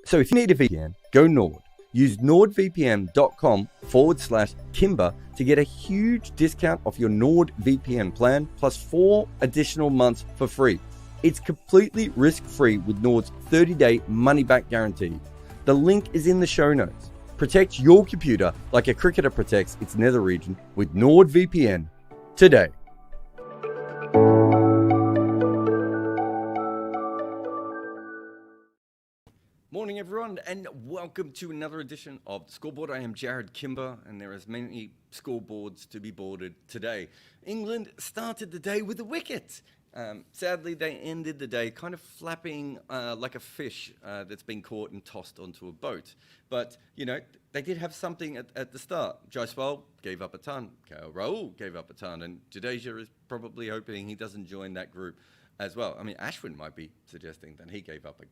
So if you need a VPN, go Nord. Use nordvpn.com/Kimber to get a huge discount off your NordVPN plan plus 4 additional months for free. It's completely risk-free with Nord's 30-day money-back guarantee. The link is in the show notes. Protect your computer like a cricketer protects its nether region with NordVPN today. Morning everyone, and welcome to another edition of Scoreboard. I am Jared Kimber, and there are many scoreboards to be boarded today. England started the day with a wicket. Sadly, they ended the day kind of flapping like a fish that's been caught and tossed onto a boat. But, you know, they did have something at the start. Jaiswal gave up a ton, Rahul gave up a ton, and Jadeja is probably hoping he doesn't join that group as well. I mean, Ashwin might be suggesting that he gave up a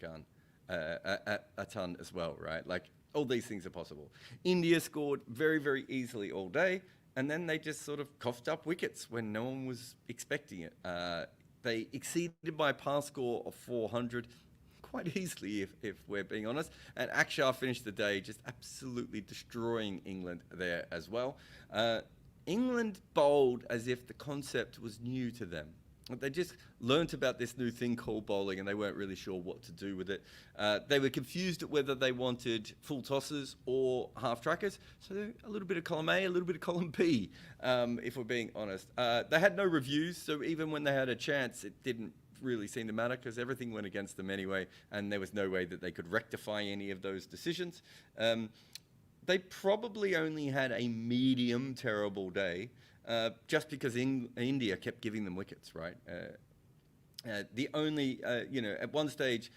ton as well, right? Like, all these things are possible. India scored very, very easily all day, and then they just sort of coughed up wickets when no one was expecting it. They exceeded by a pass score of 400 quite easily, if we're being honest. And Akshar finished the day just absolutely destroying England there as well. England bowled as if the concept was new to them. They just learnt about this new thing called bowling, and they weren't really sure what to do with it. They were confused at whether they wanted full tosses or half trackers. So a little bit of column A, a little bit of column B, if we're being honest. They had no reviews, so even when they had a chance, it didn't really seem to matter because everything went against them anyway, and there was no way that they could rectify any of those decisions. They probably only had a medium terrible day, just because India kept giving them wickets, right? The only, at one stage,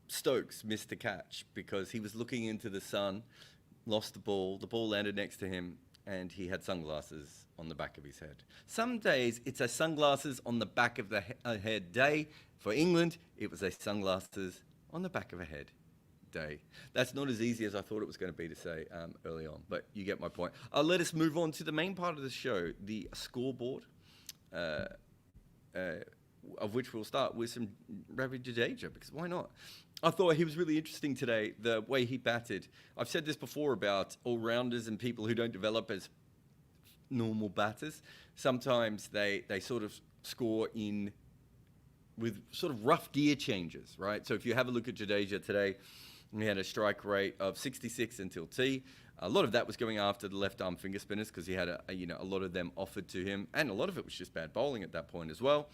Stokes missed a catch because he was looking into the sun, lost the ball landed next to him, and he had sunglasses on the back of his head. Some days, it's a sunglasses on the back of the head day. For England, it was a sunglasses on the back of a head day. That's not as easy as I thought it was going to be to say early on, but you get my point. Let us move on to the main part of the show, the scoreboard, of which we'll start with some Ravi Jadeja, because why not? I thought he was really interesting today, the way he batted. I've said this before about all-rounders and people who don't develop as normal batters. Sometimes they sort of score with sort of rough gear changes, right? So if you have a look at Jadeja today, he had a strike rate of 66 until T. A lot of that was going after the left-arm finger spinners because he had a lot of them offered to him, and a lot of it was just bad bowling at that point as well.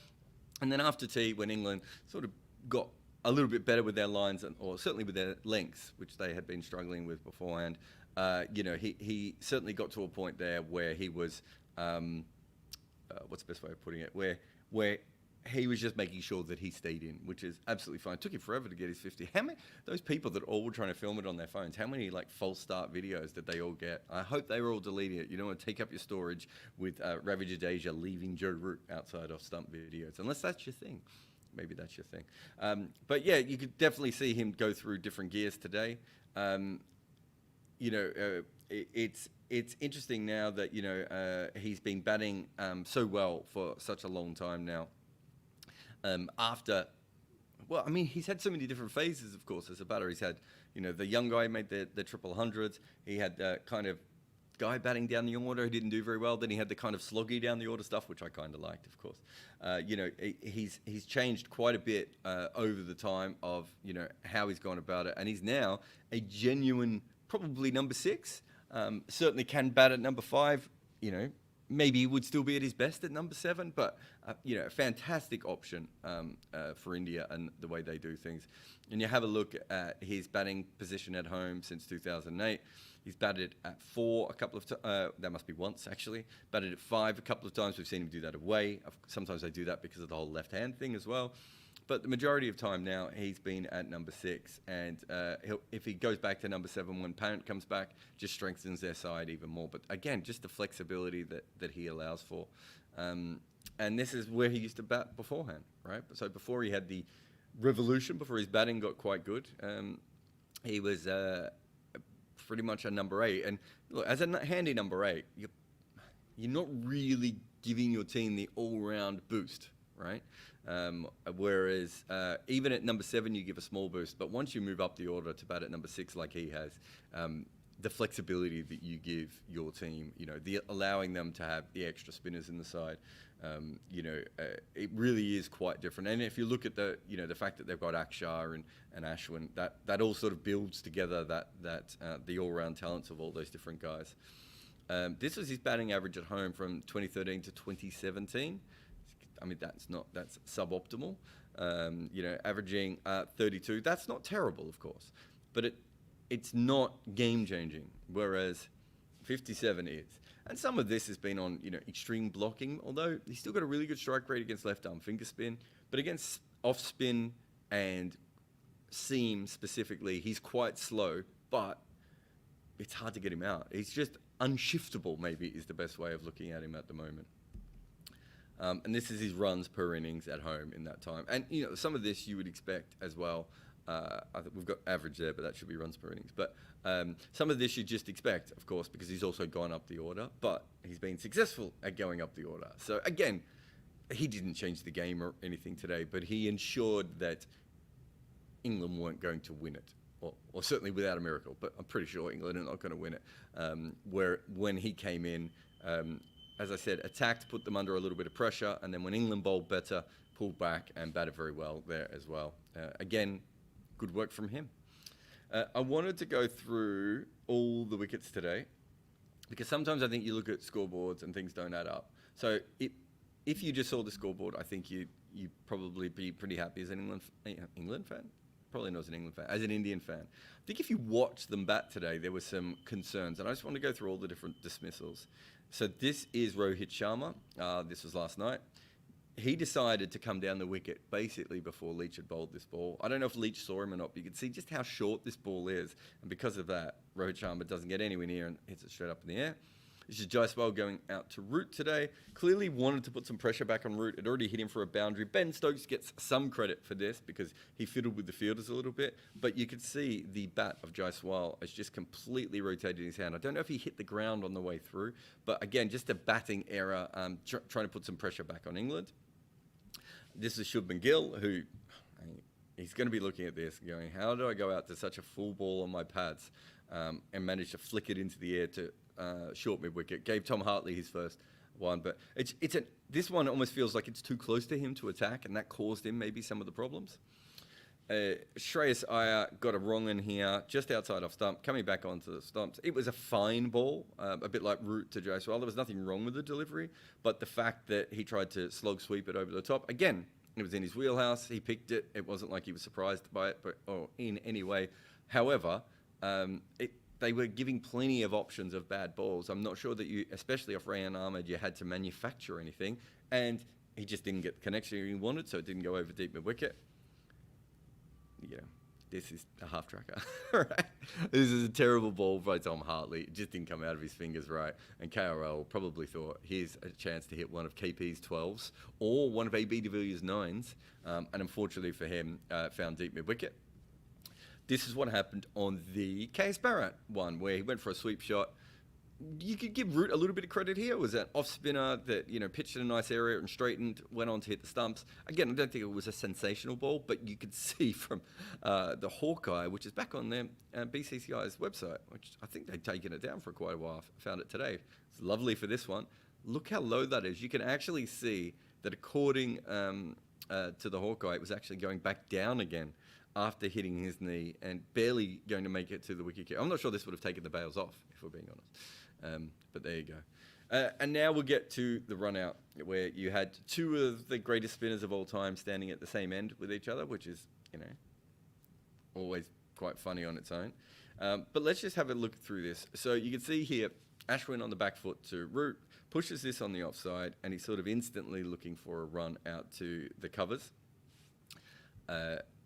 And then after T, when England sort of got a little bit better with their lines, or certainly with their lengths, which they had been struggling with beforehand, he certainly got to a point there where he was, what's the best way of putting it, where he was just making sure that he stayed in, which is absolutely fine. It took him forever to get his 50. How many, those people that all were trying to film it on their phones, how many like false start videos did they all get? I hope they were all deleting it. You don't want to take up your storage with Ravi Jadeja leaving Joe Root outside of stump videos, unless that's your thing. Maybe that's your thing. But yeah, you could definitely see him go through different gears today. It's interesting now that, he's been batting so well for such a long time now. He's had so many different phases, of course, as a batter. He's had, the young guy made the triple hundreds. He had the kind of guy batting down the order who didn't do very well. Then he had the kind of sloggy down the order stuff, which I kind of liked, of course. He's changed quite a bit over the time of, how he's gone about it. And he's now a genuine, probably number 6. Certainly can bat at number 5, Maybe he would still be at his best at number 7, but, a fantastic option for India and the way they do things. And you have a look at his batting position at home since 2008. He's batted at 4 a couple of times. That must be once, actually. Batted at 5 a couple of times. We've seen him do that away. Sometimes they do that because of the whole left-hand thing as well. But the majority of time now, he's been at number 6. And if he goes back to number 7 when Pant comes back, just strengthens their side even more. But again, just the flexibility that he allows for. And this is where he used to bat beforehand, right? So before he had the revolution, before his batting got quite good, he was pretty much a number 8. And look, as a handy number 8, you're not really giving your team the all-round boost, right? Whereas even at number 7, you give a small boost, but once you move up the order to bat at number 6, like he has, the flexibility that you give your team, the allowing them to have the extra spinners in the side, it really is quite different. And if you look at the fact that they've got Akshar and Ashwin, that all sort of builds together the all-round talents of all those different guys. This was his batting average at home from 2013 to 2017. I mean, that's suboptimal. Averaging 32. That's not terrible, of course, but it's not game-changing, whereas 57 is. And some of this has been on, extreme blocking, although he's still got a really good strike rate against left-arm finger spin. But against off-spin and seam specifically, he's quite slow, but it's hard to get him out. He's just unshiftable, maybe, is the best way of looking at him at the moment. And this is his runs per innings at home in that time. And, some of this you would expect as well. I think we've got average there, but that should be runs per innings. But some of this you just expect, of course, because he's also gone up the order, but he's been successful at going up the order. So again, he didn't change the game or anything today, but he ensured that England weren't going to win it, or certainly without a miracle, but I'm pretty sure England are not going to win it. When he came in, as I said, attacked, put them under a little bit of pressure, and then when England bowled better, pulled back and batted very well there as well. Again, good work from him. I wanted to go through all the wickets today because sometimes I think you look at scoreboards and things don't add up. So if you just saw the scoreboard, I think you'd probably be pretty happy as an England fan. Probably not as an England fan, as an Indian fan. I think if you watched them bat today, there were some concerns, and I just want to go through all the different dismissals. So this is Rohit Sharma. This was last night. He decided to come down the wicket basically before Leach had bowled this ball. I don't know if Leach saw him or not, but you can see just how short this ball is. And because of that, Rohit Sharma doesn't get anywhere near and hits it straight up in the air. This is Jaiswal going out to Root today. Clearly wanted to put some pressure back on Root. It already hit him for a boundary. Ben Stokes gets some credit for this because he fiddled with the fielders a little bit. But you could see the bat of Jaiswal has just completely rotated his hand. I don't know if he hit the ground on the way through. But again, just a batting error, trying to put some pressure back on England. This is Shubman Gill, who he's going to be looking at this and going, how do I go out to such a full ball on my pads and manage to flick it into the air to short mid-wicket? Gave Tom Hartley his first one, but this one almost feels like it's too close to him to attack, and that caused him maybe some of the problems. Shreyas Iyer got a wrong in here, just outside off stump, coming back onto the stumps. It was a fine ball, a bit like Root to Jaiswal. There was nothing wrong with the delivery, but the fact that he tried to slog sweep it over the top, again, it was in his wheelhouse. He picked it. It wasn't like he was surprised by it, or in any way. However, they were giving plenty of options of bad balls. I'm not sure that you, especially off Rayan Ahmed, you had to manufacture anything, and he just didn't get the connection he wanted, so it didn't go over deep mid-wicket. This is a half-tracker, right? This is a terrible ball by Tom Hartley. It just didn't come out of his fingers right. And KRL probably thought, here's a chance to hit one of KP's 12s or one of AB de Villiers' 9s. And unfortunately for him, found deep mid-wicket. This is what happened on the KS Barrett one, where he went for a sweep shot. You could give Root a little bit of credit here. It was an off spinner that pitched in a nice area and straightened, went on to hit the stumps. Again, I don't think it was a sensational ball, but you could see from the Hawkeye, which is back on their BCCI's website, which I think they'd taken it down for quite a while. I found it today. It's lovely for this one. Look how low that is. You can actually see that according to the Hawkeye, it was actually going back down again after hitting his knee and barely going to make it to the wicket. I'm not sure this would have taken the bails off, if we're being honest. But there you go. And now we'll get to the run out, where you had two of the greatest spinners of all time standing at the same end with each other, which is, always quite funny on its own. But let's just have a look through this. So you can see here, Ashwin on the back foot to Root, pushes this on the offside, and he's sort of instantly looking for a run out to the covers.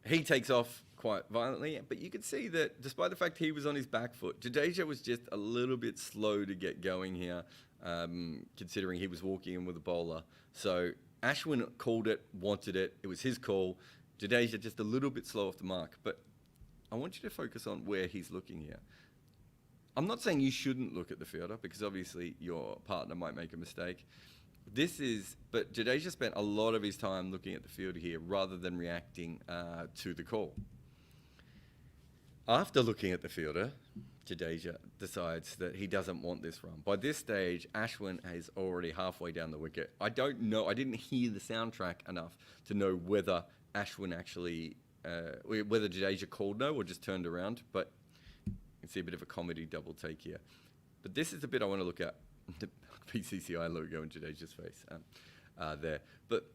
He takes off quite violently, but you could see that despite the fact he was on his back foot, Jadeja was just a little bit slow to get going here, considering he was walking in with a bowler. So Ashwin called it, wanted it. It was his call. Jadeja just a little bit slow off the mark. But I want you to focus on where he's looking here. I'm not saying you shouldn't look at the fielder, because obviously your partner might make a mistake. But Jadeja spent a lot of his time looking at the field here rather than reacting to the call. After looking at the fielder, Jadeja decides that he doesn't want this run. By this stage, Ashwin is already halfway down the wicket. I don't know, I didn't hear the soundtrack enough to know whether Ashwin actually, whether Jadeja called no or just turned around, but you can see a bit of a comedy double take here. But this is the bit I want to look at, the BCCI logo in Jadeja's face there. But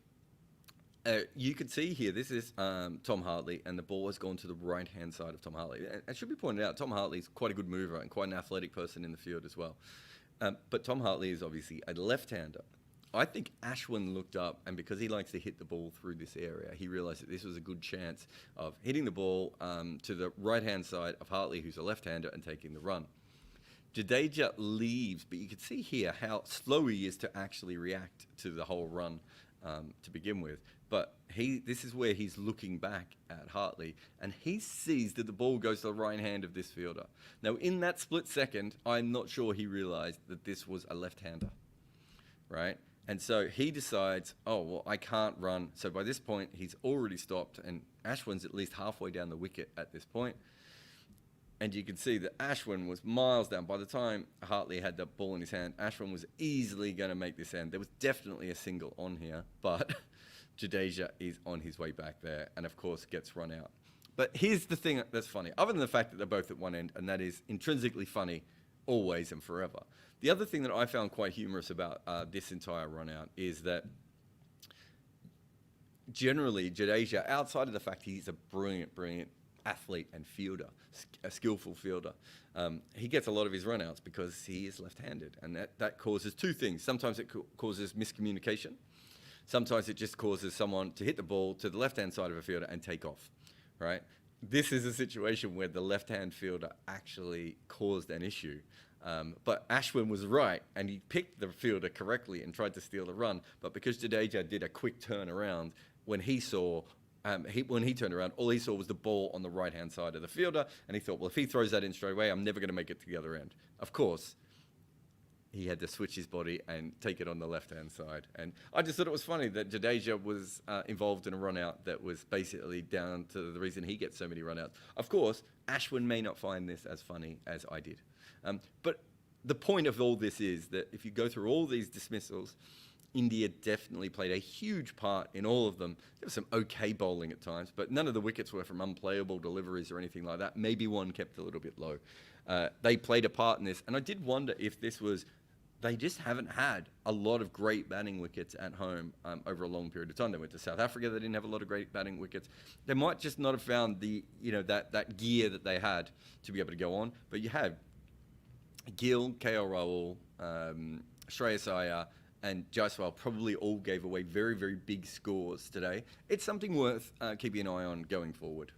you can see here, this is Tom Hartley, and the ball has gone to the right-hand side of Tom Hartley. And it should be pointed out, Tom Hartley is quite a good mover and quite an athletic person in the field as well. But Tom Hartley is obviously a left-hander. I think Ashwin looked up, and because he likes to hit the ball through this area, he realised that this was a good chance of hitting the ball to the right-hand side of Hartley, who's a left-hander, and taking the run. Jadeja leaves, but you can see here how slow he is to actually react to the whole run to begin with. But this is where he's looking back at Hartley, and he sees that the ball goes to the right hand of this fielder. Now, in that split second, I'm not sure he realized that this was a left-hander, right? And so he decides, oh, well, I can't run. So by this point, he's already stopped, and Ashwin's at least halfway down the wicket at this point. And you can see that Ashwin was miles down. By the time Hartley had that ball in his hand, Ashwin was easily going to make this end. There was definitely a single on here, but Jadeja is on his way back there and, of course, gets run out. But here's the thing that's funny, other than the fact that they're both at one end, and that is intrinsically funny always and forever. The other thing that I found quite humorous about this entire run out is that generally Jadeja, outside of the fact he's a brilliant athlete and fielder, a skillful fielder, he gets a lot of his runouts because he is left-handed, and that causes two things. Sometimes it causes miscommunication. Sometimes it just causes someone to hit the ball to the left-hand side of a fielder and take off, right? This is a situation where the left-hand fielder actually caused an issue. But Ashwin was right, and he picked the fielder correctly and tried to steal the run. But because Jadeja did a quick turn around, when he turned around, all he saw was the ball on the right-hand side of the fielder, and he thought, well, if he throws that in straight away, I'm never going to make it to the other end. Of course, he had to switch his body and take it on the left-hand side. And I just thought it was funny that Jadeja was involved in a run-out that was basically down to the reason he gets so many run-outs. Of course, Ashwin may not find this as funny as I did. But the point of all this is that if you go through all these dismissals, India definitely played a huge part in all of them. There was some okay bowling at times, but none of the wickets were from unplayable deliveries or anything like that. Maybe one kept a little bit low. They played a part in this, and I did wonder if this was, they just haven't had a lot of great batting wickets at home over a long period of time. They went to South Africa, they didn't have a lot of great batting wickets. They might just not have found the, that gear that they had to be able to go on, but you had Gill, KL Rahul, Shreyas Iyer, and Jaiswal probably all gave away very, very big scores today. It's something worth keeping an eye on going forward.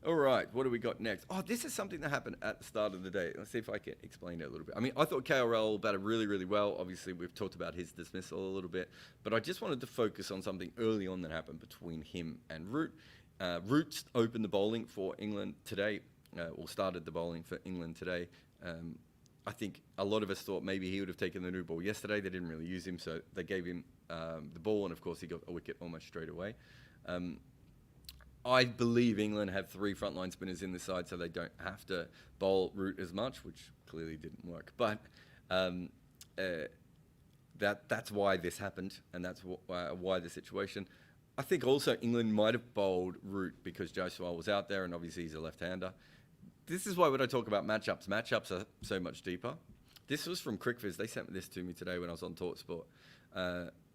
All right, what do we got next? Oh, this is something that happened at the start of the day. Let's see if I can explain it a little bit. I mean, I thought KL Rahul batted really, really well. Obviously, we've talked about his dismissal a little bit, but I just wanted to focus on something early on that happened between him and Root. Root opened the bowling for England today, or started the bowling for England today. I think a lot of us thought maybe he would have taken the new ball yesterday. They didn't really use him, so they gave him the ball, and of course he got a wicket almost straight away. I believe England have 3 frontline spinners in the side, so they don't have to bowl Root as much, which clearly didn't work. But that's why this happened, and that's why the situation. I think also England might have bowled Root because Jaiswal was out there, and obviously he's a left-hander. This is why when I talk about matchups, matchups are so much deeper. This was from CricViz. They sent this to me today when I was on TalkSport.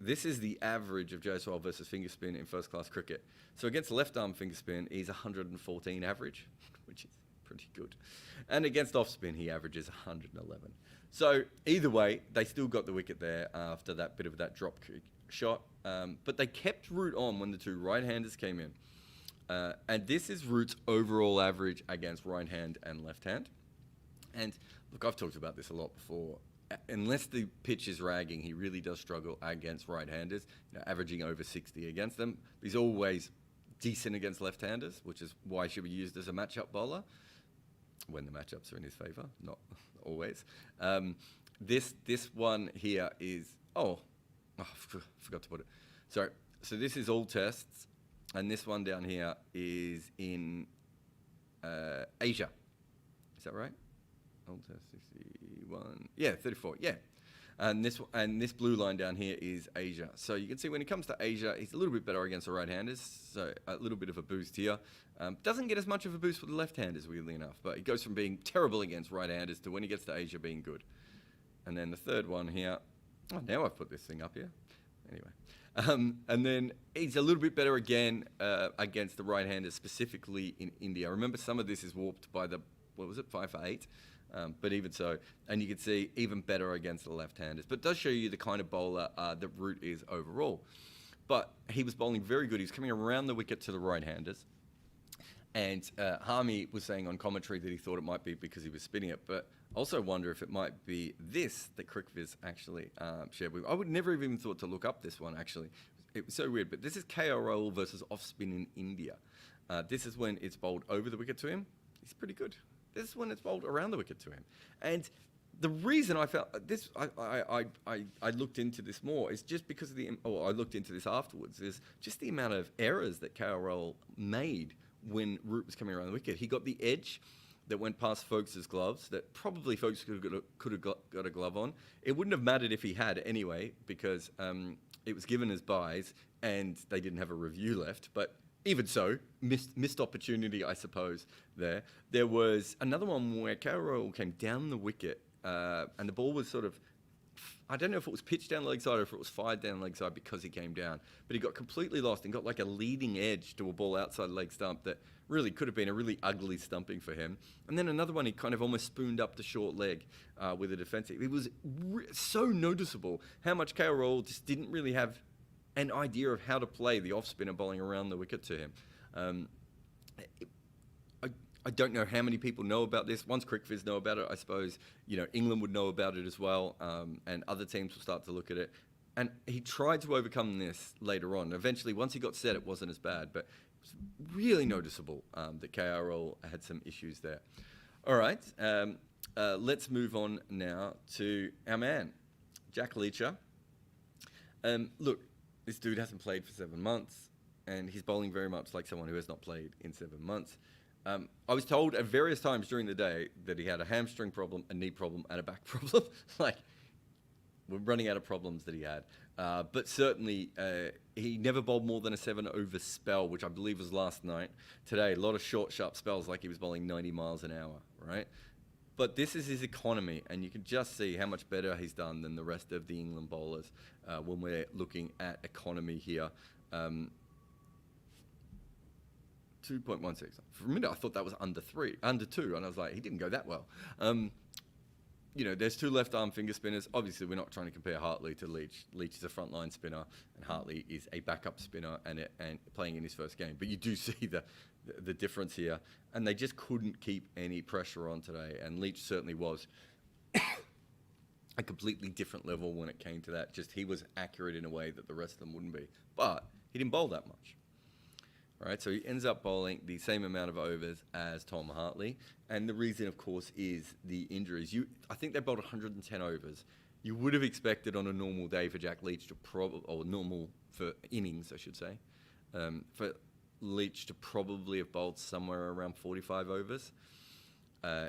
This is the average of Jaiswal versus finger spin in first-class cricket. So against left-arm finger spin, he's 114 average, which is pretty good. And against off-spin, he averages 111. So either way, they still got the wicket there after that bit of that drop kick shot. But they kept Root on when the 2 right-handers came in. And this is Root's overall average against right hand and left hand. And look, I've talked about this a lot before. Unless the pitch is ragging, he really does struggle against right-handers, averaging over 60 against them. He's always decent against left-handers, which is why he should be used as a matchup bowler when the matchups are in his favour, not always. this one here is forgot to put it. Sorry. So this is all tests, and this one down here is in Asia. Is that right? All test 61. Yeah, 34. Yeah. And this blue line down here is Asia. So you can see when it comes to Asia, he's a little bit better against the right-handers. So a little bit of a boost here. Doesn't get as much of a boost with the left-handers, weirdly enough. But he goes from being terrible against right-handers to when he gets to Asia being good. And then the third one here. Oh, now I've put this thing up here. Anyway. And then he's a little bit better again against the right-handers, specifically in India. Remember, some of this is warped by the, 5 for 8? But even so, and you can see even better against the left-handers. But it does show you the kind of bowler that Root is overall. But he was bowling very good. He was coming around the wicket to the right-handers. And Harmy was saying on commentary that he thought it might be because he was spinning it. But I also wonder if it might be this that CricViz actually shared with. I would never have even thought to look up this one, actually. It was so weird. But this is KRL versus off-spin in India. This is when it's bowled over the wicket to him. He's pretty good. This is when it's bowled around the wicket to him. And the reason I felt this, I looked into this more, is just because of I looked into this afterwards, is just the amount of errors that KRL made when Root was coming around the wicket. He got the edge that went past Folkes' gloves, that probably Folkes could have got a glove on. It wouldn't have mattered if he had anyway, because it was given as buys, and they didn't have a review left, but even so, missed opportunity, I suppose, there. There was another one where KRL came down the wicket, and the ball was sort of, I don't know if it was pitched down the leg side or if it was fired down the leg side because he came down, but he got completely lost and got like a leading edge to a ball outside the leg stump that really could have been a really ugly stumping for him. And then another one, he kind of almost spooned up the short leg with a defensive. It was so noticeable how much KRL just didn't really have an idea of how to play the off-spinner bowling around the wicket to him. I don't know how many people know about this. Once CricViz know about it, I suppose England would know about it as well, and other teams will start to look at it. And he tried to overcome this later on. Eventually, once he got set, it wasn't as bad, but it was really noticeable that KRL had some issues there. All right, let's move on now to our man, Jack Leacher. Look, this dude hasn't played for 7 months, and he's bowling very much like someone who has not played in 7 months. I was told at various times during the day that he had a hamstring problem, a knee problem, and a back problem. Like, we're running out of problems that he had. But certainly, he never bowled more than a 7-over spell, which I believe was last night. Today, a lot of short, sharp spells like he was bowling 90 miles an hour, right? But this is his economy, and you can just see how much better he's done than the rest of the England bowlers when we're looking at economy here. 2.16. For a minute, I thought that was under 2, and I was like, he didn't go that well. There's 2 left-arm finger spinners. Obviously, we're not trying to compare Hartley to Leach. Leach is a frontline spinner, and Hartley is a backup spinner and playing in his first game. But you do see the difference here, and they just couldn't keep any pressure on today, and Leach certainly was a completely different level when it came to that. Just he was accurate in a way that the rest of them wouldn't be, but he didn't bowl that much. All right, so he ends up bowling the same amount of overs as Tom Hartley, and the reason, of course, is the injuries. I think they bowled 110 overs. You would have expected on a normal day for Jack Leach to or normal for innings, I should say, for Leach to probably have bowled somewhere around 45 overs.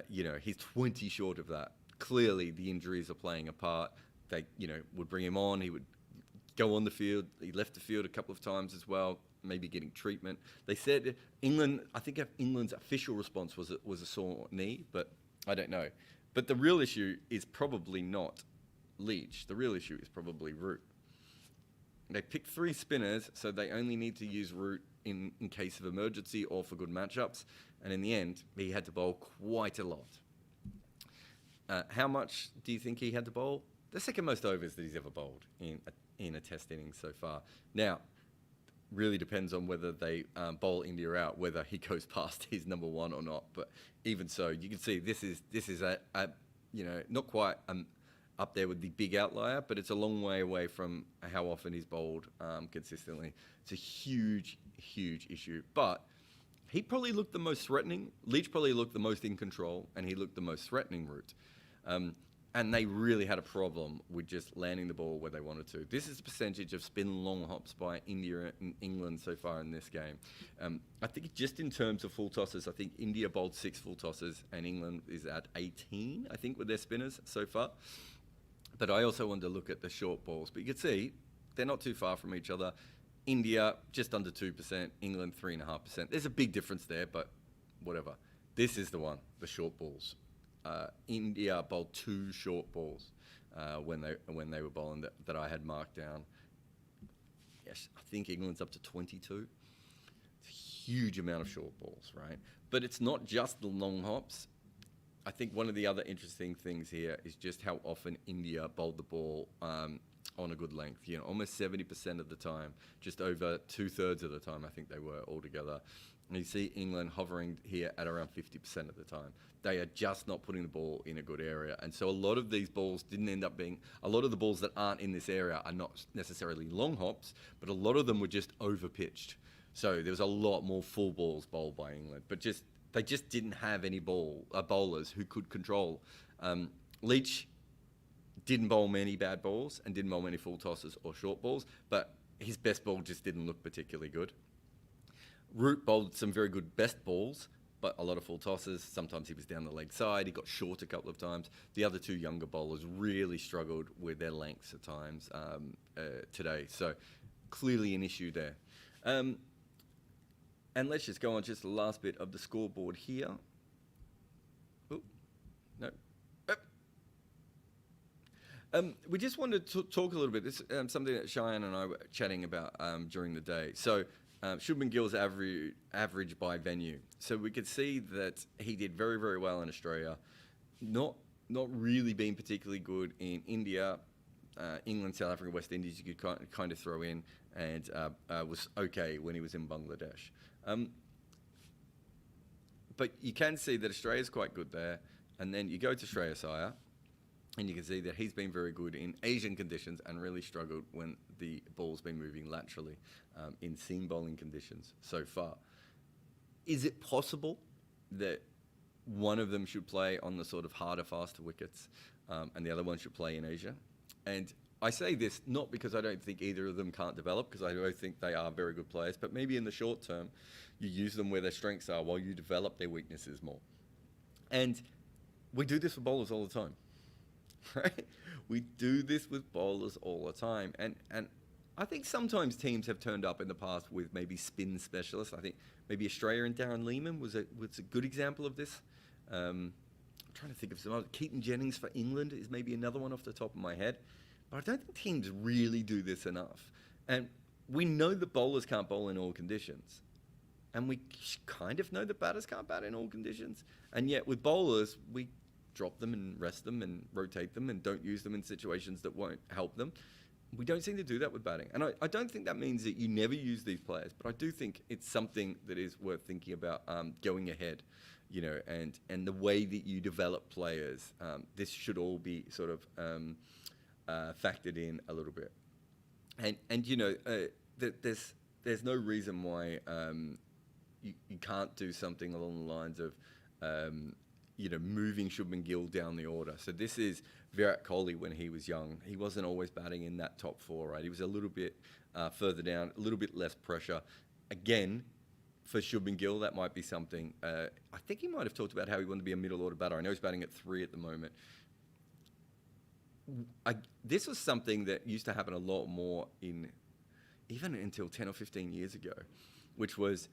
He's 20 short of that. Clearly, the injuries are playing a part. They, would bring him on. He would go on the field. He left the field a couple of times as well, maybe getting treatment. They said I think England's official response was a sore knee, but I don't know. But the real issue is probably not Leach. The real issue is probably Root. They picked 3 spinners, so they only need to use Root in case of emergency or for good matchups. And in the end, he had to bowl quite a lot. How much do you think he had to bowl? The second most overs that he's ever bowled in a test inning so far. Now, really depends on whether they bowl India out, whether he goes past his number 1 or not. But even so, you can see this is not quite up there with the big outlier, but it's a long way away from how often he's bowled consistently. It's a huge, huge issue. But he probably looked the most threatening. Leach probably looked the most in control, and he looked the most threatening Root. And they really had a problem with just landing the ball where they wanted to. This is the percentage of spin long hops by India and England so far in this game. I think just in terms of full tosses, I think India bowled 6 full tosses and England is at 18, I think, with their spinners so far. But I also wanted to look at the short balls. But you can see they're not too far from each other. India, just under 2%. England, 3.5%. There's a big difference there, but whatever. This is the one, the short balls. India bowled 2 short balls when they were bowling that I had marked down. Yes, I think England's up to 22. It's a huge amount of short balls, right? But it's not just the long hops. I think one of the other interesting things here is just how often India bowled the ball on a good length. You know, almost 70% of the time, just over 2/3 of the time, I think they were altogether. And you see England hovering here at around 50% of the time. They are just not putting the ball in a good area. And so a lot of these balls didn't end up being, a lot of the balls that aren't in this area are not necessarily long hops, but a lot of them were just over pitched. So there was a lot more full balls bowled by England, but they just didn't have any bowlers who could control. Leach didn't bowl many bad balls and didn't bowl many full tosses or short balls, but his best ball just didn't look particularly good. Root bowled some very good best balls, but a lot of full tosses. Sometimes he was down the leg side. He got short a couple of times. The other 2 younger bowlers really struggled with their lengths at times today. So clearly an issue there. And let's just go on just the last bit of the scoreboard here. Oh, no. We just wanted to talk a little bit. This is something that Cheyenne and I were chatting about during the day. So Shubman Gill's average by venue. So we could see that he did very, very well in Australia. Not really being particularly good in India, England, South Africa, West Indies. You could kind of throw in, and was okay when he was in Bangladesh. But you can see that Australia's quite good there. And then you go to Shreyas Iyer, and you can see that he's been very good in Asian conditions and really struggled when the ball's been moving laterally in seam bowling conditions so far. Is it possible that one of them should play on the sort of harder, faster wickets and the other one should play in Asia? And I say this not because I don't think either of them can't develop, because I both think they are very good players, but maybe in the short term, you use them where their strengths are while you develop their weaknesses more. And we do this with bowlers all the time. Right? We do this with bowlers all the time. And I think sometimes teams have turned up in the past with maybe spin specialists. I think maybe Australia and Darren Lehman was a good example of this. I'm trying to think of some other. Keaton Jennings for England is maybe another one off the top of my head. But I don't think teams really do this enough. And we know that bowlers can't bowl in all conditions. And we kind of know that batters can't bat in all conditions. And yet with bowlers, we drop them and rest them and rotate them and don't use them in situations that won't help them. We don't seem to do that with batting. And I don't think that means that you never use these players, but I do think it's something that is worth thinking about going ahead, you know, and the way that you develop players. This should all be sort of factored in a little bit. And you know, there's no reason why you can't do something along the lines of you know, moving Shubman Gill down the order. So this is Virat Kohli when he was young. He wasn't always batting in that top 4, right? He was a little bit further down, a little bit less pressure. Again, for Shubman Gill, that might be something. I think he might have talked about how he wanted to be a middle order batter. I know he's batting at 3 at the moment. This was something that used to happen a lot more even until 10 or 15 years ago, which was,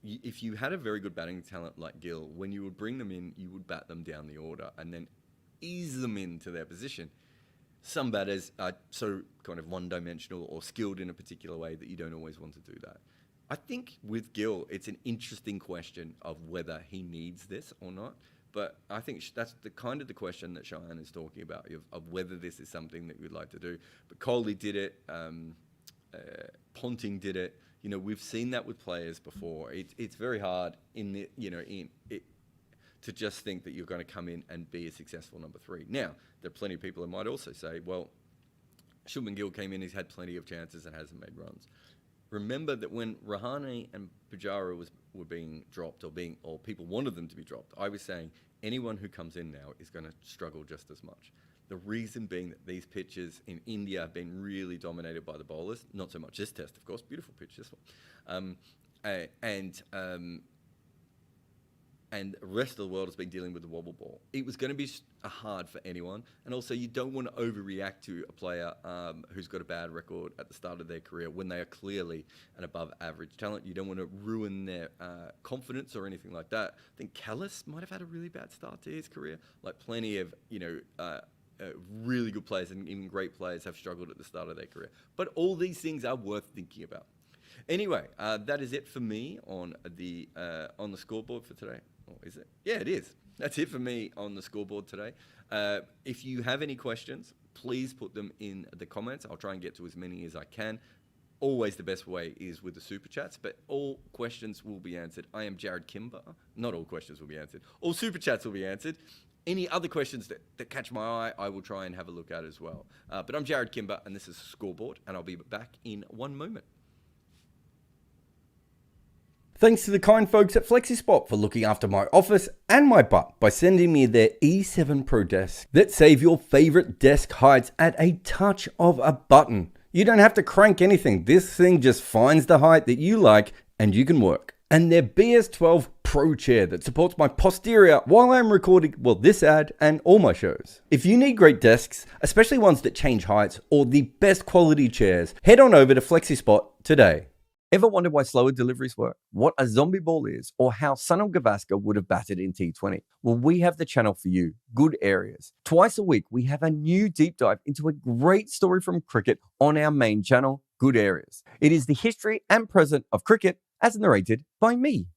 if you had a very good batting talent like Gill, when you would bring them in, you would bat them down the order and then ease them into their position. Some batters are so kind of one-dimensional or skilled in a particular way that you don't always want to do that. I think with Gill, it's an interesting question of whether he needs this or not. But I think that's the kind of the question that Cheyenne is talking about, of whether this is something that we'd like to do. But Kohli did it. Ponting did it. You know, we've seen that with players before. It's very hard to just think that you're going to come in and be a successful number 3. Now, there are plenty of people who might also say, well, Shubman Gill came in, he's had plenty of chances and hasn't made runs. Remember that when Rahane and Pujara were being dropped or people wanted them to be dropped, I was saying anyone who comes in now is going to struggle just as much. The reason being that these pitches in India have been really dominated by the bowlers. Not so much this test, of course. Beautiful pitch, this one. And the rest of the world has been dealing with the wobble ball. It was going to be hard for anyone. And also, you don't want to overreact to a player who's got a bad record at the start of their career when they are clearly an above average talent. You don't want to ruin their confidence or anything like that. I think Callis might have had a really bad start to his career. Like plenty of, really good players and even great players have struggled at the start of their career. But all these things are worth thinking about. Anyway, that is it for me on the scoreboard for today. Or is it? Yeah, it is. That's it for me on the scoreboard today. If you have any questions, please put them in the comments. I'll try and get to as many as I can. Always the best way is with the super chats, but all questions will be answered. I am Jared Kimber. Not all questions will be answered. All super chats will be answered. Any other questions that catch my eye, I will try and have a look at as well. But I'm Jared Kimber, and this is Scoreboard, and I'll be back in one moment. Thanks to the kind folks at FlexiSpot for looking after my office and my butt by sending me their E7 Pro desk that save your favorite desk heights at a touch of a button. You don't have to crank anything. This thing just finds the height that you like and you can work. And their BS12 Pro chair that supports my posterior while I'm recording, this ad and all my shows. If you need great desks, especially ones that change heights or the best quality chairs, head on over to FlexiSpot today. Ever wondered why slower deliveries work, what a zombie ball is, or how Sunil Gavaskar would have batted in T20? Well, we have the channel for you, Good Areas. Twice a week, we have a new deep dive into a great story from cricket on our main channel, Good Areas. It is the history and present of cricket as narrated by me.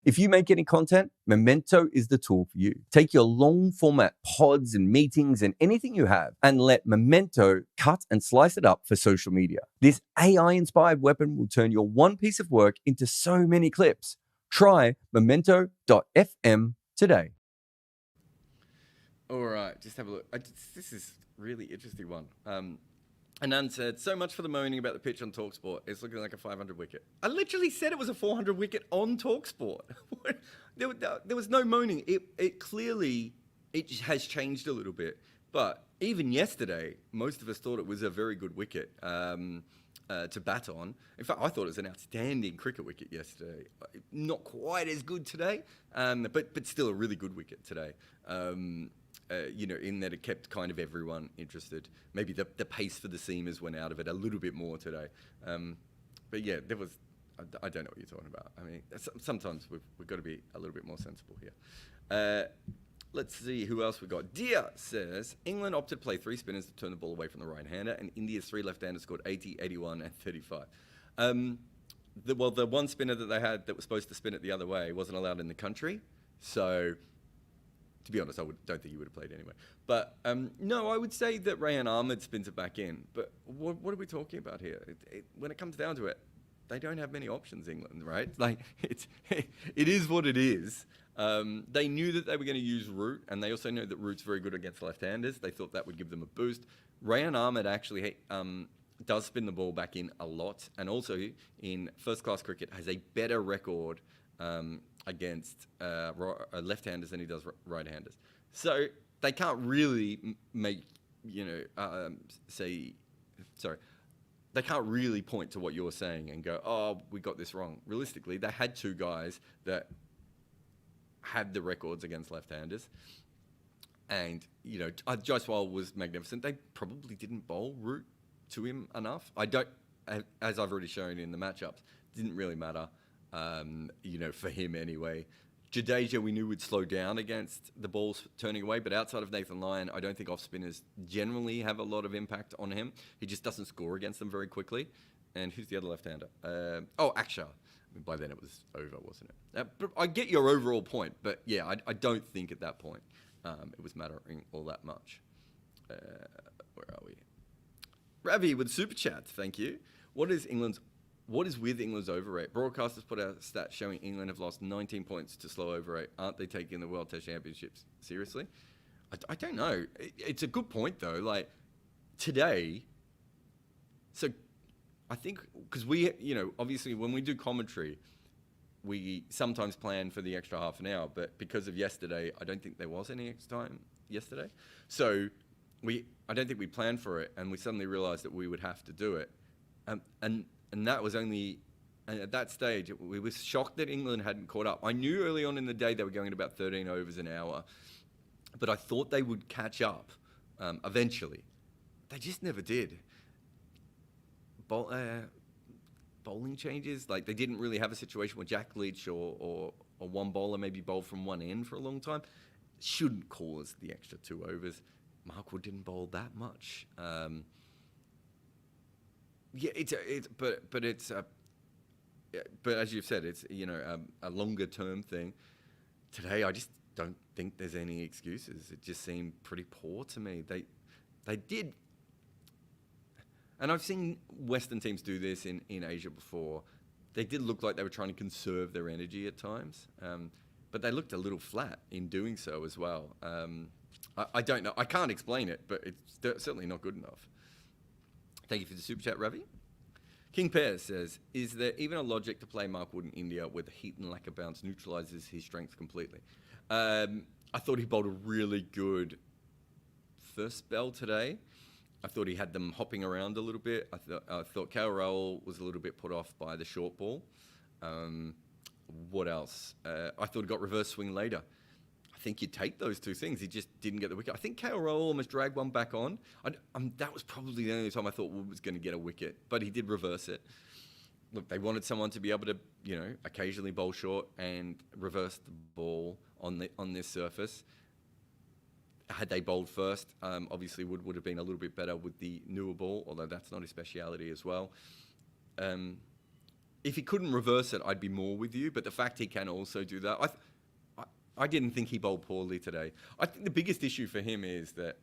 If you make any content, Memento is the tool for you. Take your long format pods and meetings and anything you have and let Memento cut and slice it up for social media. This AI-inspired weapon will turn your one piece of work into so many clips. Try memento.fm today. All right, just have a look. This is a really interesting one. Anand said, so much for the moaning about the pitch on TalkSport. It's looking like a 500 wicket. I literally said it was a 400 wicket on TalkSport. There was no moaning. It clearly has changed a little bit. But even yesterday, most of us thought it was a very good wicket to bat on. In fact, I thought it was an outstanding cricket wicket yesterday. Not quite as good today, but still a really good wicket today. In that it kept kind of everyone interested. Maybe the pace for the seamers went out of it a little bit more today. But yeah, there was, I don't know what you're talking about. I mean, sometimes we've got to be a little bit more sensible here. Let's see who else we got. Dia says, England opted to play 3 spinners to turn the ball away from the right-hander, and India's 3 left-handers scored 80, 81, and 35. The one spinner that they had that was supposed to spin it the other way wasn't allowed in the country, so to be honest, don't think he would have played anyway. But no, I would say that Rayan Ahmed spins it back in. But what are we talking about here? When it comes down to it, they don't have many options, England, right? Like, it is what it is. They knew that they were going to use Root, and they also know that Root's very good against left-handers. They thought that would give them a boost. Rayan Ahmed actually does spin the ball back in a lot, and also in first-class cricket has a better record against left-handers than he does right-handers. So they can't really they can't really point to what you're saying and go, oh, we got this wrong. Realistically, they had 2 guys that had the records against left-handers. And, Jaiswal was magnificent. They probably didn't bowl Root to him enough. As I've already shown in the matchups, didn't really matter. For him anyway. Jadeja, we knew would slow down against the balls turning away, but outside of Nathan Lyon, I don't think off-spinners generally have a lot of impact on him. He just doesn't score against them very quickly. And who's the other left-hander? Akshar. I mean, by then it was over, wasn't it? But I get your overall point, but yeah, I don't think at that point it was mattering all that much. Where are we? Ravi with Super Chat, thank you. What is with England's overrate? Broadcasters put out stats showing England have lost 19 points to slow overrate. Aren't they taking the World Test Championships seriously? I don't know. It's a good point, though. Like, today, so I think, because we, obviously when we do commentary, we sometimes plan for the extra half an hour, but because of yesterday, I don't think there was any extra time yesterday. So I don't think we planned for it, and we suddenly realized that we would have to do it. And that was only, and at that stage, we were shocked that England hadn't caught up. I knew early on in the day they were going at about 13 overs an hour, but I thought they would catch up eventually. They just never did. Bowling changes, like they didn't really have a situation where Jack Leach or one bowler maybe bowled from one end for a long time. Shouldn't cause the extra 2 overs. Mark Wood didn't bowl that much. But as you've said, it's a longer term thing. Today, I just don't think there's any excuses. It just seemed pretty poor to me. They did. And I've seen Western teams do this in Asia before. They did look like they were trying to conserve their energy at times, but they looked a little flat in doing so as well. I don't know. I can't explain it, but it's certainly not good enough. Thank you for the super chat, Ravi. King Pear says, is there even a logic to play Mark Wood in India where the heat and lack of bounce neutralises his strength completely? I thought he bowled a really good first spell today. I thought he had them hopping around a little bit. I thought KL Rahul was a little bit put off by the short ball. What else? I thought he got reverse swing later. I think you'd take those two things. He just didn't get the wicket. I think KL Rahul almost dragged one back on. That was probably the only time I thought Wood was going to get a wicket, but he did reverse it. Look, they wanted someone to be able to, occasionally bowl short and reverse the ball on this surface. Had they bowled first, obviously Wood would have been a little bit better with the newer ball, although that's not his speciality as well. If he couldn't reverse it, I'd be more with you, but the fact he can also do that, I didn't think he bowled poorly today. I think the biggest issue for him is that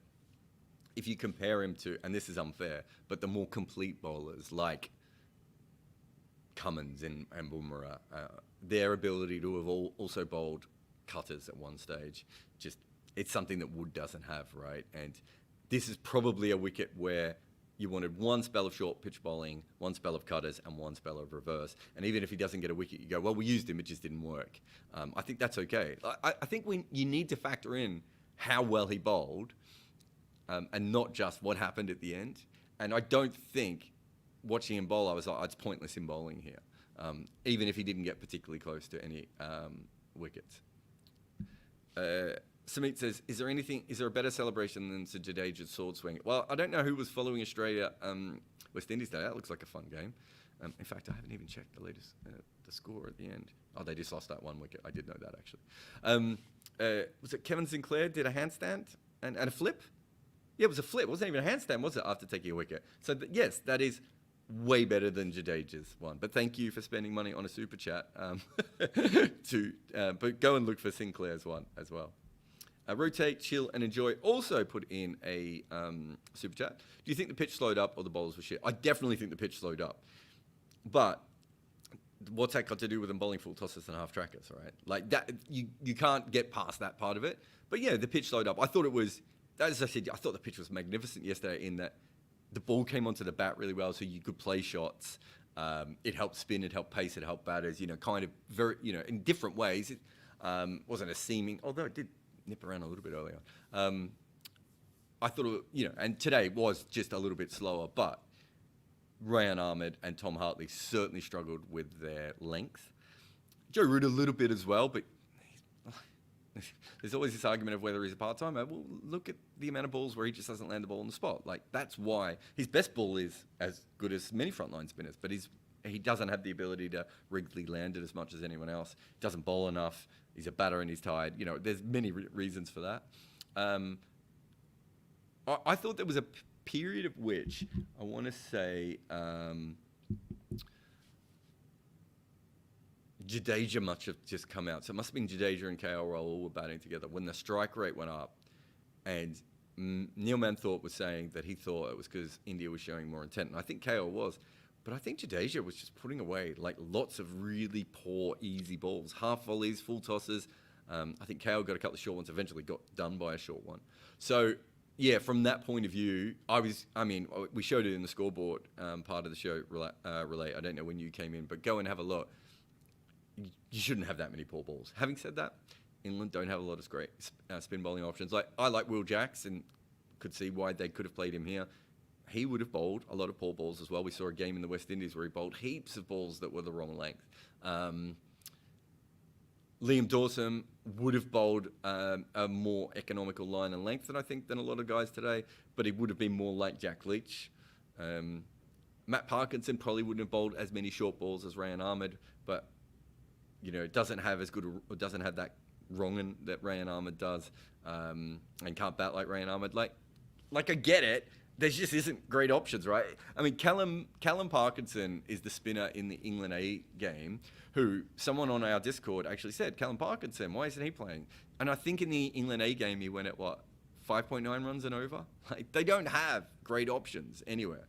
if you compare him to, and this is unfair, but the more complete bowlers like Cummins and Bumrah, their ability to have also bowled cutters at one stage, it's something that Wood doesn't have, right? And this is probably a wicket where you wanted one spell of short pitch bowling, one spell of cutters, and one spell of reverse. And even if he doesn't get a wicket, you go, well, we used him, it just didn't work. I think that's okay. I think you need to factor in how well he bowled and not just what happened at the end. And I don't think watching him bowl, I was like, it's pointless in bowling here, even if he didn't get particularly close to any wickets. Samit says, is there a better celebration than Sir Jadeja's sword swing? Well, I don't know who was following Australia, West Indies Day. That looks like a fun game. In fact, I haven't even checked the latest, the score at the end. Oh, they just lost that one wicket. I did know that, actually. Was it Kevin Sinclair did a handstand and a flip? Yeah, it was a flip. It wasn't even a handstand, was it, after taking a wicket? So, yes, that is way better than Jadeja's one. But thank you for spending money on a super chat. But go and look for Sinclair's one as well. Rotate, chill, and enjoy. Also put in a super chat. Do you think the pitch slowed up or the bowlers were shit? I definitely think the pitch slowed up. But what's that got to do with them bowling full tosses and half trackers, right? Like that, you can't get past that part of it. But yeah, the pitch slowed up. I thought it was, as I said, I thought the pitch was magnificent yesterday in that the ball came onto the bat really well, so you could play shots. It helped spin, it helped pace, it helped batters. Kind of very, in different ways. It wasn't a seeming, although it did nip around a little bit earlier. I thought, and today was just a little bit slower, but Rayan Ahmed and Tom Hartley certainly struggled with their length. Joe Root a little bit as well, but there's always this argument of whether he's a part-timer. Well, look at the amount of balls where he just doesn't land the ball on the spot. Like, that's why his best ball is as good as many frontline spinners, but he doesn't have the ability to regularly land it as much as anyone else. Doesn't bowl enough. He's a batter and he's tired. There's many reasons for that. I thought there was a period of which I want to say Jadeja must have just come out. So it must have been Jadeja and KL Rahul were batting together when the strike rate went up. And Neil Manthorpe was saying that he thought it was because India was showing more intent. And I think KL was. But I think Jadeja was just putting away like lots of really poor, easy balls. Half volleys, full tosses. I think KL got a couple of short ones, eventually got done by a short one. So, yeah, from that point of view, we showed it in the scoreboard part of the show relay. I don't know when you came in, but go and have a look. you shouldn't have that many poor balls. Having said that, England don't have a lot of great spin bowling options. Like I like Will Jacks and could see why they could have played him here. He would have bowled a lot of poor balls as well. We saw a game in the West Indies where he bowled heaps of balls that were the wrong length. Liam Dawson would have bowled a more economical line and length than a lot of guys today, but he would have been more like Jack Leach. Matt Parkinson probably wouldn't have bowled as many short balls as Rayan Ahmed, but it doesn't have that wrongin that Rayan Ahmed does, and can't bat like Rayan Ahmed. Like I get it. There just isn't great options, right? I mean, Callum Parkinson is the spinner in the England A game, who someone on our Discord actually said, Callum Parkinson, why isn't he playing? And I think in the England A game, he went at 5.9 runs and over? Like, they don't have great options anywhere.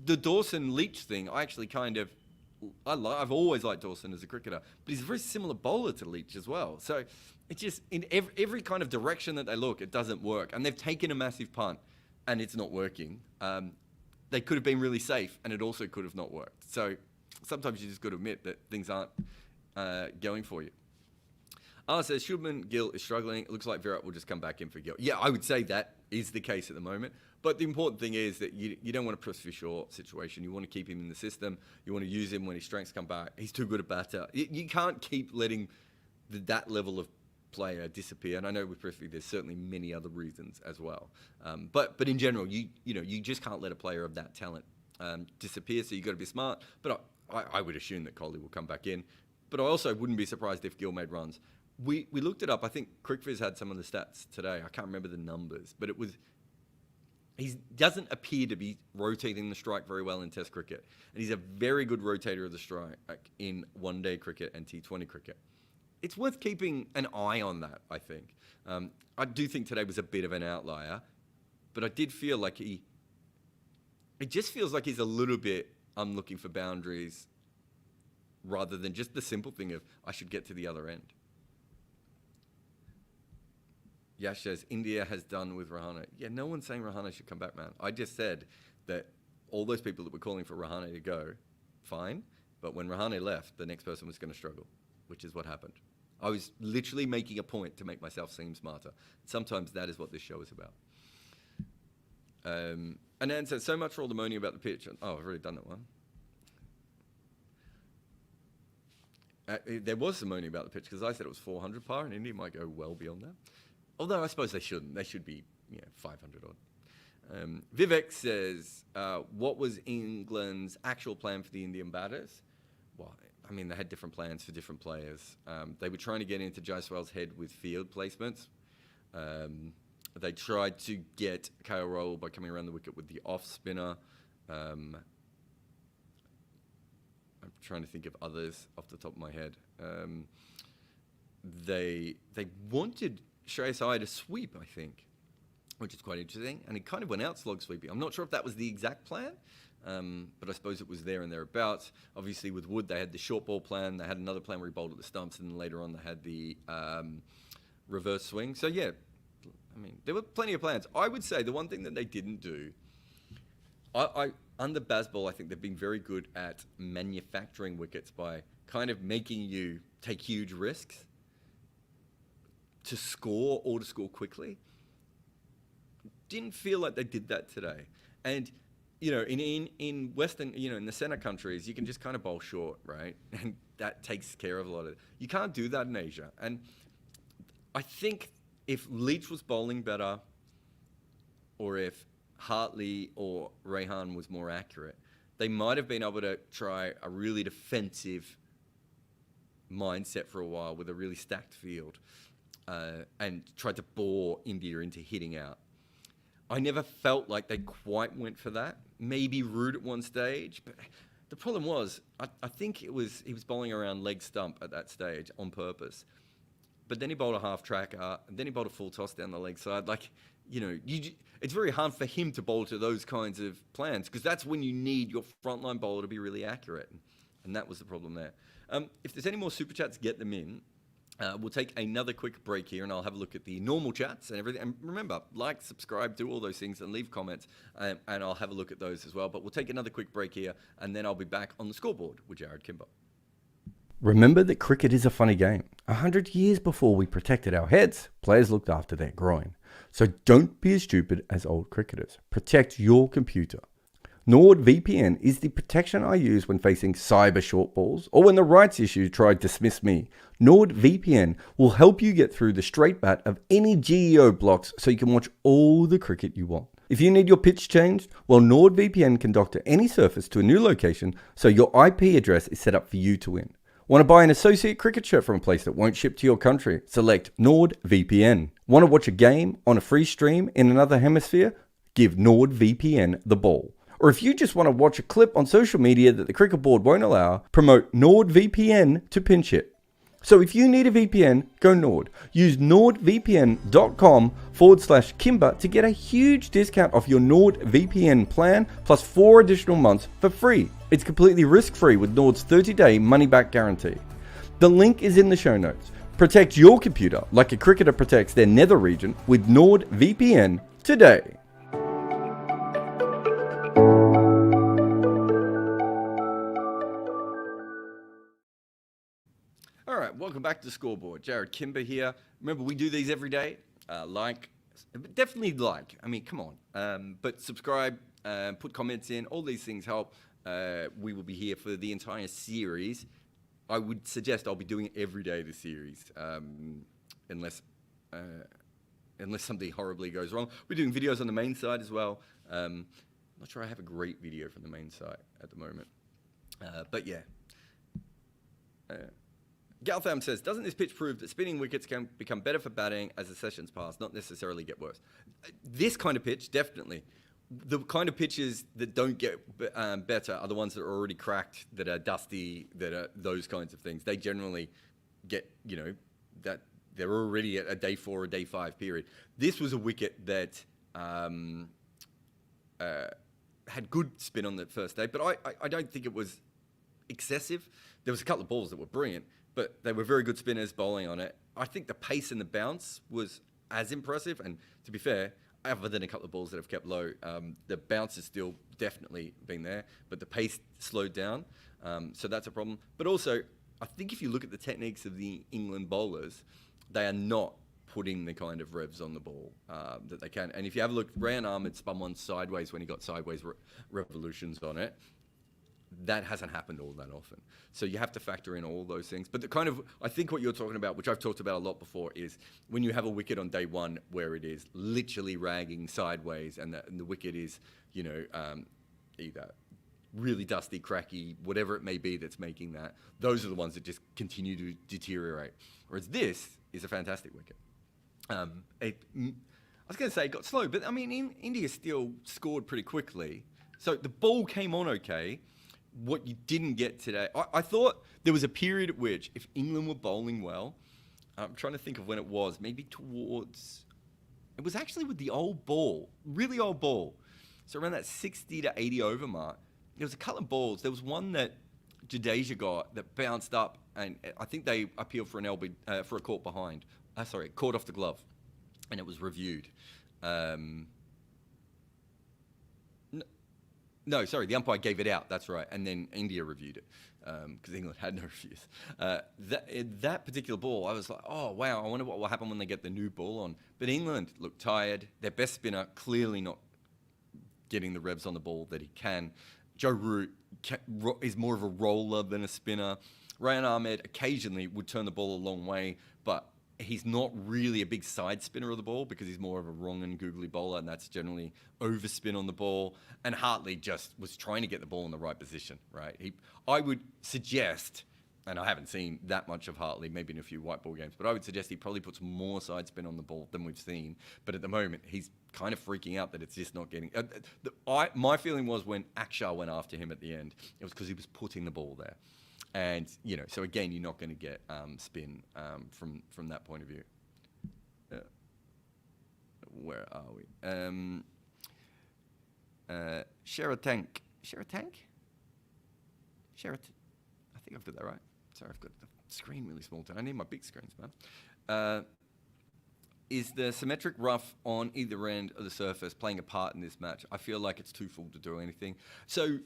The Dawson-Leach thing, I actually I've always liked Dawson as a cricketer, but he's a very similar bowler to Leach as well. So it's just, in every kind of direction that they look, it doesn't work. And they've taken a massive punt, and it's not working. They could have been really safe, and it also could have not worked. So sometimes you just got to admit that things aren't going for you. Says, Shubman Gill is struggling. It looks like Virat will just come back in for Gill. Yeah, I would say that is the case at the moment. But the important thing is that you don't want a Chris Fisher situation. You want to keep him in the system. You want to use him when his strengths come back. He's too good a batter. You can't keep letting that level of player disappear. And I know with Prithvi, there's certainly many other reasons as well. But in general, you just can't let a player of that talent disappear. So you've got to be smart. But I would assume that Kohli will come back in. But I also wouldn't be surprised if Gill made runs. We looked it up. I think CricViz had some of the stats today. I can't remember the numbers, but he doesn't appear to be rotating the strike very well in Test cricket. And he's a very good rotator of the strike in one-day cricket and T20 cricket. It's worth keeping an eye on that, I think. I do think today was a bit of an outlier, but I did feel like it just feels like he's a little bit, I'm looking for boundaries, rather than just the simple thing of, I should get to the other end. Yash says, India has done with Rahane. Yeah, no one's saying Rahane should come back, man. I just said that all those people that were calling for Rahane to go, fine. But when Rahane left, the next person was going to struggle, which is what happened. I was literally making a point to make myself seem smarter. Sometimes that is what this show is about. Anand says, so much for all the moaning about the pitch. Oh, I've already done that one. There was some moaning about the pitch because I said it was 400 par, and India might go well beyond that. Although I suppose they shouldn't. They should be 500 odd. Vivek says, what was England's actual plan for the Indian batters? Well, I mean, they had different plans for different players. They were trying to get into Jaiswal's head with field placements. They tried to get KL Rahul by coming around the wicket with the off spinner. I'm trying to think of others off the top of my head. They wanted Shreyas Iyer to sweep, I think, which is quite interesting. And he kind of went out slog sweeping. I'm not sure if that was the exact plan, but I suppose it was there and thereabouts. Obviously, with Wood, they had the short ball plan. They had another plan where he bowled at the stumps, and then later on they had the reverse swing. So, yeah, I mean, there were plenty of plans. I would say the one thing that they didn't do, under Bazball, I think they've been very good at manufacturing wickets by kind of making you take huge risks to score or to score quickly. Didn't feel like they did that today. And, in Western, in the center countries, you can just kind of bowl short, right? And that takes care of a lot of it. You can't do that in Asia. And I think if Leach was bowling better, or if Hartley or Rehan was more accurate, they might have been able to try a really defensive mindset for a while with a really stacked field. And tried to bore India into hitting out. I never felt like they quite went for that. Maybe Root at one stage, but the problem was, I think he was bowling around leg stump at that stage on purpose. But then he bowled a half tracker, and then he bowled a full toss down the leg side. It's very hard for him to bowl to those kinds of plans because that's when you need your frontline bowler to be really accurate, and that was the problem there. If there's any more super chats, get them in. We'll take another quick break here, and I'll have a look at the normal chats and everything. And remember, like, subscribe, do all those things, and leave comments, and I'll have a look at those as well. But we'll take another quick break here, and then I'll be back on the scoreboard with Jared Kimber. Remember that cricket is a funny game. 100 years before we protected our heads, players looked after their groin. So don't be as stupid as old cricketers. Protect your computer. NordVPN is the protection I use when facing cyber short balls or when the rights issue tried to dismiss me. NordVPN will help you get through the straight bat of any GEO blocks so you can watch all the cricket you want. If you need your pitch changed, well, NordVPN can doctor any surface to a new location so your IP address is set up for you to win. Want to buy an associate cricket shirt from a place that won't ship to your country? Select NordVPN. Want to watch a game on a free stream in another hemisphere? Give NordVPN the ball. Or if you just want to watch a clip on social media that the cricket board won't allow, promote NordVPN to pinch it. So if you need a VPN, go Nord. Use nordvpn.com/Kimber to get a huge discount off your NordVPN plan plus 4 additional months for free. It's completely risk-free with Nord's 30-day money-back guarantee. The link is in the show notes. Protect your computer like a cricketer protects their nether region with NordVPN today. All right, welcome back to the Scoreboard. Jared Kimber here. Remember, we do these every day. Definitely like. I mean, come on. But subscribe, put comments in. All these things help. We will be here for the entire series. I would suggest I'll be doing it every day this series, unless something horribly goes wrong. We're doing videos on the main side as well. I'm not sure I have a great video from the main site at the moment. But yeah. Galtham says, doesn't this pitch prove that spinning wickets can become better for batting as the sessions pass, not necessarily get worse? This kind of pitch, definitely. The kind of pitches that don't get better are the ones that are already cracked, that are dusty, that are those kinds of things. They generally get, that they're already at a day 4 or day 5 period. This was a wicket that had good spin on the first day, but I don't think it was excessive. There was a couple of balls that were brilliant, but they were very good spinners bowling on it. I think the pace and the bounce was as impressive. And to be fair, other than a couple of balls that have kept low, the bounce has still definitely been there, but the pace slowed down. So that's a problem. But also, I think if you look at the techniques of the England bowlers, they are not putting the kind of revs on the ball that they can. And if you have a look, Ryan Ahmed spun one sideways when he got sideways revolutions on it. That hasn't happened all that often. So you have to factor in all those things. But I think what you're talking about, which I've talked about a lot before, is when you have a wicket on day 1 where it is literally ragging sideways and the wicket is, either really dusty, cracky, whatever it may be that's making that, those are the ones that just continue to deteriorate. Whereas this is a fantastic wicket. I was going to say it got slow, but I mean, India still scored pretty quickly. So the ball came on okay. What you didn't get today, I thought there was a period at which, if England were bowling well, I'm trying to think of when it was, maybe it was actually with the old ball, really old ball. So around that 60 to 80 over mark, there was a couple of balls. There was one that Jadeja got that bounced up, and I think they appealed for an LB, for a caught behind. Caught off the glove, and it was reviewed. No, sorry, the umpire gave it out, that's right, and then India reviewed it, because England had no reviews. That particular ball, I was like, oh, wow, I wonder what will happen when they get the new ball on. But England looked tired. Their best spinner clearly not getting the revs on the ball that he can. Joe Root is more of a roller than a spinner. Ryan Ahmed occasionally would turn the ball a long way, but he's not really a big side spinner of the ball because he's more of a wrong and googly bowler, and that's generally overspin on the ball. And Hartley just was trying to get the ball in the right position, right? I would suggest, and I haven't seen that much of Hartley, maybe in a few white ball games, but I would suggest he probably puts more side spin on the ball than we've seen. But at the moment, he's kind of freaking out that it's just not getting... my feeling was when Akshar went after him at the end, it was because he was putting the ball there. And, so again, you're not going to get spin from that point of view. Where are we? Sheratank. I think I've got that right. Sorry, I've got the screen really small today. I need my big screens, man. Is the symmetric rough on either end of the surface playing a part in this match? I feel like it's too full to do anything. So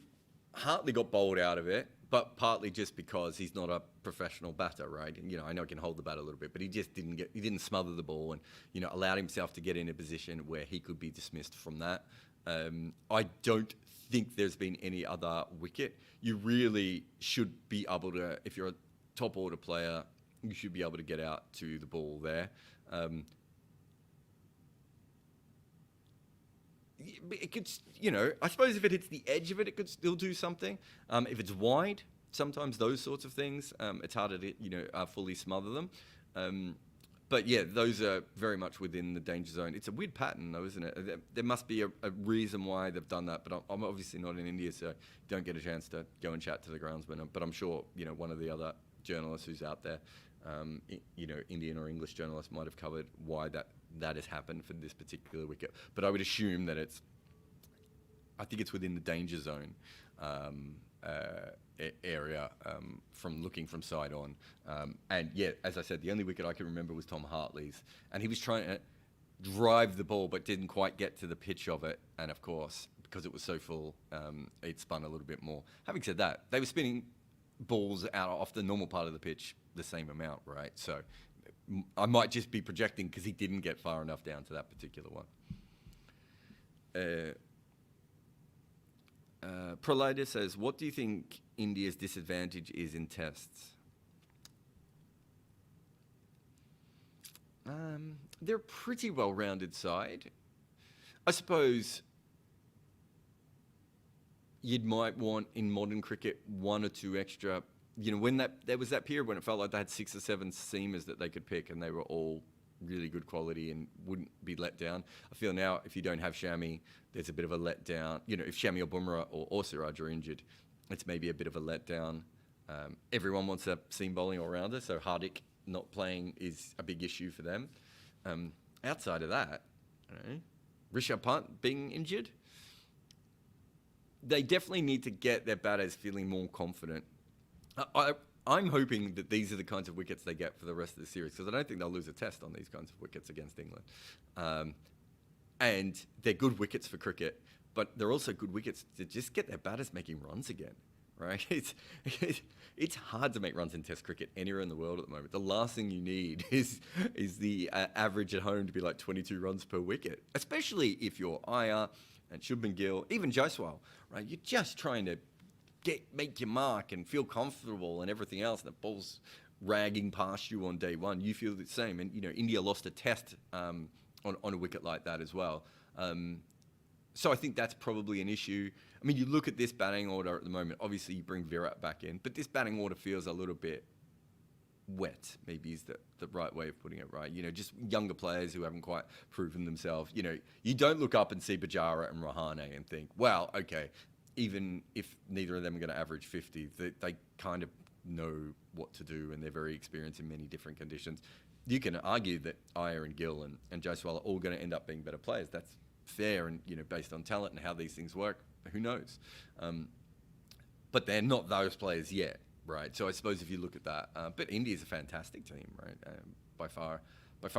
Hartley got bowled out of it, but partly just because he's not a professional batter, right? And, I know he can hold the bat a little bit, but he just didn't smother the ball and, allowed himself to get in a position where he could be dismissed from that. I don't think there's been any other wicket. You really should be able to, if you're a top order player, you should be able to get out to the ball there. It could, I suppose if it hits the edge of it, it could still do something. If it's wide, sometimes those sorts of things, it's harder to, fully smother them. But yeah, those are very much within the danger zone. It's a weird pattern though, isn't it? There must be a reason why they've done that, but I'm obviously not in India, so don't get a chance to go and chat to the groundsman. But I'm sure, one of the other journalists who's out there, Indian or English journalists might have covered why that has happened for this particular wicket. But I would assume that I think it's within the danger zone area from looking from side on. And yeah, as I said, the only wicket I can remember was Tom Hartley's. And he was trying to drive the ball, but didn't quite get to the pitch of it. And of course, because it was so full, it spun a little bit more. Having said that, they were spinning balls out off the normal part of the pitch the same amount, right? So I might just be projecting because he didn't get far enough down to that particular one. Prolida says, what do you think India's disadvantage is in tests? They're a pretty well-rounded side. I suppose you might want, in modern cricket, one or two extra. When there was that period when it felt like they had 6 or 7 seamers that they could pick, and they were all really good quality and wouldn't be let down. I feel now if you don't have Shami, there's a bit of a letdown. If Shami or Bumrah or Siraj are injured, it's maybe a bit of a letdown. Everyone wants a seam bowling all-rounder, so Hardik not playing is a big issue for them. Outside of that, Rishabh Pant being injured, they definitely need to get their batters feeling more confident. I'm hoping that these are the kinds of wickets they get for the rest of the series, because I don't think they'll lose a test on these kinds of wickets against England. And they're good wickets for cricket, but they're also good wickets to just get their batters making runs again, right? It's hard to make runs in Test cricket anywhere in the world at the moment. The last thing you need is the average at home to be like 22 runs per wicket, especially if you're Iyer and Shubman Gill, even Jaiswal, right? You're just trying to make your mark and feel comfortable and everything else, and the ball's ragging past you on day one. You feel the same. And, India lost a test on a wicket like that as well. So I think that's probably an issue. I mean, you look at this batting order at the moment, obviously you bring Virat back in, but this batting order feels a little bit wet, maybe is the right way of putting it, right? Just younger players who haven't quite proven themselves. You don't look up and see Bajara and Rahane and think, well, okay, even if neither of them are going to average 50, they kind of know what to do, and they're very experienced in many different conditions. You can argue that Iyer and Gill and Jaiswal are all going to end up being better players. That's fair, and based on talent and how these things work, who knows? But they're not those players yet, right? So I suppose if you look at that, but India's a fantastic team, right? By far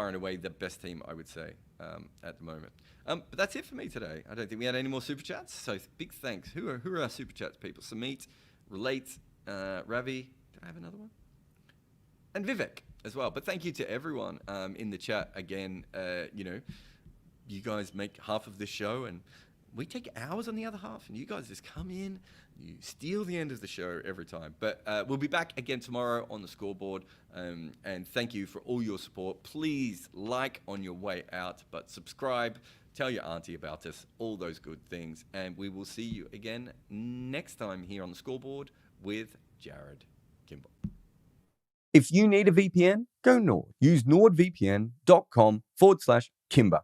and away the best team, I would say, at the moment. But that's it for me today. I don't think we had any more super chats. So big thanks. Who are our super chats people? Samit, Relate, Ravi. Did I have another one? And Vivek as well. But thank you to everyone in the chat again. You guys make half of this show, and we take hours on the other half, and you guys just come in, you steal the end of the show every time. But we'll be back again tomorrow on the Scoreboard, and thank you for all your support. Please like on your way out, but subscribe, tell your auntie about us, all those good things, and we will see you again next time here on the Scoreboard with Jared Kimball. If you need a VPN, go Nord. Use nordvpn.com/Kimber, Kimber,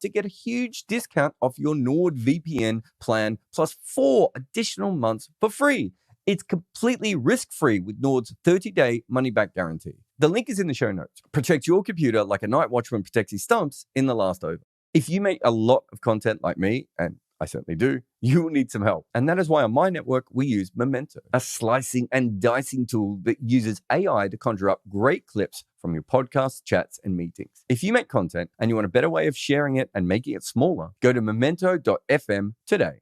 to get a huge discount off your NordVPN plan plus 4 additional months for free. It's completely risk-free with Nord's 30-day money-back guarantee. The link is in the show notes. Protect your computer like a night watchman protects his stumps in the last over. If you make a lot of content like me, and I certainly do, you will need some help. And that is why on my network, we use Memento, a slicing and dicing tool that uses AI to conjure up great clips from your podcasts, chats, and meetings. If you make content and you want a better way of sharing it and making it smaller, go to memento.fm today.